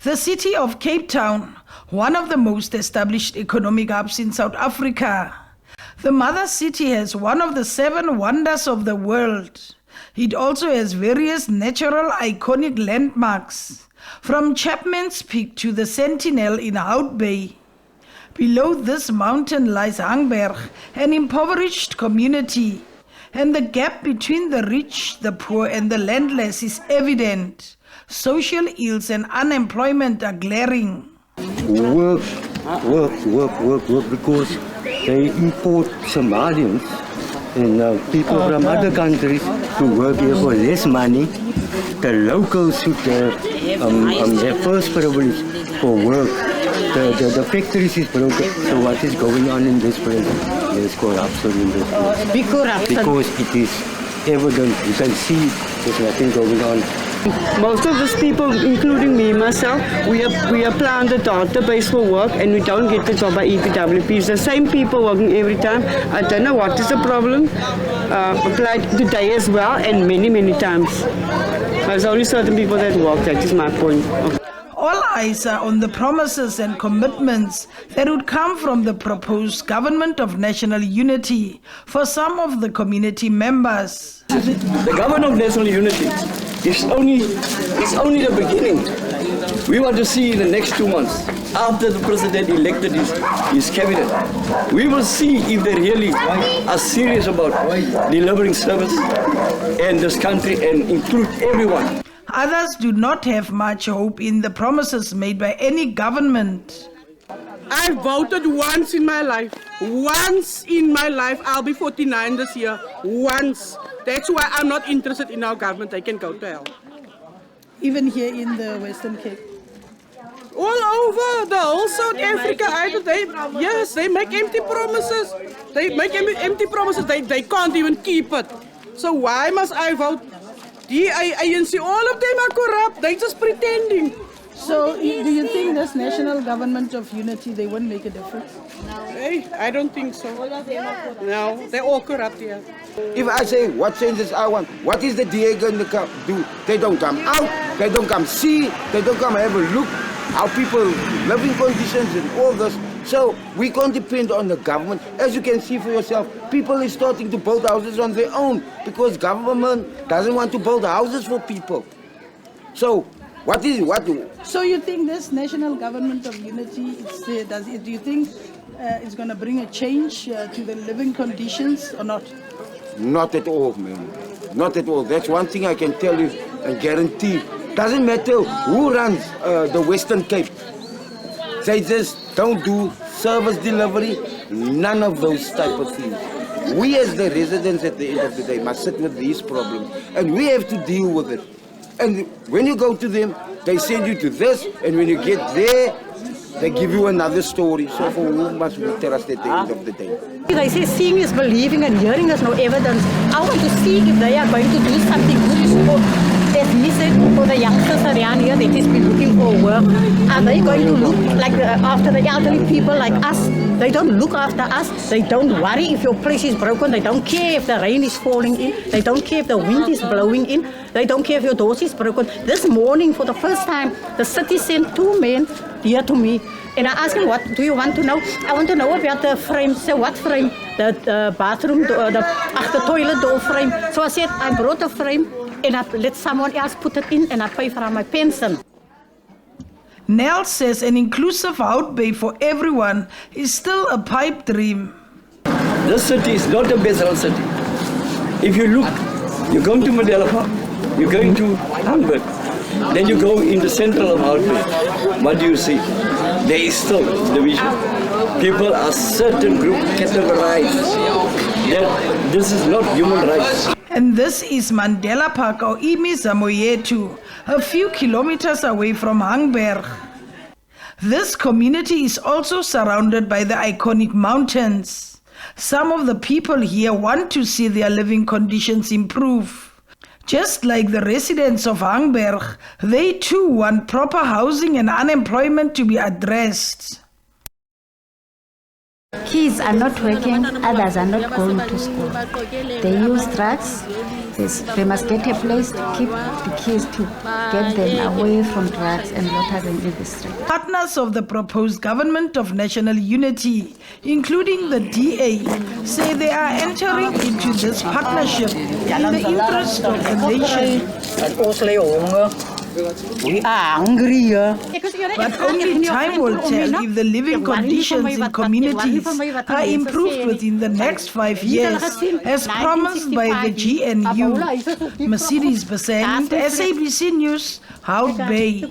The city of Cape Town, one of the most established economic hubs in South Africa. The mother city has one of the 7 wonders of the world. It also has various natural iconic landmarks, from Chapman's Peak to the Sentinel in Houtbay. Below this mountain lies Hangberg, an impoverished community, and the gap between the rich, the poor and the landless is evident. Social ills and unemployment are glaring. Work, because they import Somalians and people from other countries to work here for less money. The locals should have their first privilege for work. The factories is broken, so what is going on in this place? There's corruption in this place. Big corruption. Because it is evident, you can see there's nothing going on. Most of these people, including me, myself, we apply on the database for work and we don't get the job by EPWP. It's the same people working every time. I don't know what is the problem. Applied today as well and many times. There's only certain people that work, that is my point. All eyes are on the promises and commitments that would come from the proposed government of national unity for some of the community members. The government of national unity is only the beginning. We want to see in the next 2 months, after the president elected his cabinet, we will see if they really are serious about delivering service in this country and include everyone. Others do not have much hope in the promises made by any government. I voted once in my life. Once in my life. I'll be 49 this year. Once. That's why I'm not interested in our government. They can go to hell. Even here in the Western Cape? All over the whole South Africa. Yes, they make empty promises. They make empty promises. They can't even keep it. So why must I vote? The ANC, all of them are corrupt. They're just pretending. So, do you think this national government of unity, they won't make a difference? Hey, I don't think so. No, they're all corrupt here. If I say what changes I want, what is the DA going to do? They don't come out, they don't come see, they don't come have a look how people living conditions and all this. So we can't depend on the government. As you can see for yourself, people are starting to build houses on their own because government doesn't want to build houses for people. So what is it? So you think this national government of unity, do you think it's going to bring a change to the living conditions or not? Not at all, man. Not at all. That's one thing I can tell you and guarantee. Doesn't matter who runs the Western Cape. They just don't do service delivery, none of those type of things. We as the residents at the end of the day must sit with these problems and we have to deal with it. And when you go to them, they send you to this, and when you get there, they give you another story. So for whom must we trust at the end of the day? They say seeing is believing and hearing is no evidence. I want to see if they are going to do something good as we said, for the youngsters around here that is been looking for work. Are they going to look like after the elderly people like us? They don't look after us. They don't worry if your place is broken. They don't care if the rain is falling in. They don't care if the wind is blowing in. They don't care if your door is broken. This morning, for the first time, the city sent 2 men here to me. And I asked him, what do you want to know? I want to know about the frame. So what frame? The bathroom, the toilet door frame. So I said, I brought a frame and I let someone else put it in and I pay for my pension. Nell says an inclusive Houtbay for everyone is still a pipe dream. This city is not a Besent city. If you look, you come to Mandela Park, you're going to Hangberg, then you go in the central of Houtbay. What do you see? There is still division. People are certain group categorized. That this is not human rights. And this is Mandela Park or Imizamoyetu, a few kilometers away from Hangberg. This community is also surrounded by the iconic mountains. Some of the people here want to see their living conditions improve. Just like the residents of Hangberg, they too want proper housing and unemployment to be addressed. Kids are not working, others are not going to school. They use drugs. They must get a place to keep the kids to get them away from drugs and loitering in the street. Partners of the proposed government of national unity, including the DA, say they are entering into this partnership in the interest of the nation. We are hungry here. But only time will tell if the living conditions in communities are improved within the next 5 years, as promised by the GNU. Mercedes Besent, SABC News, Houtbay.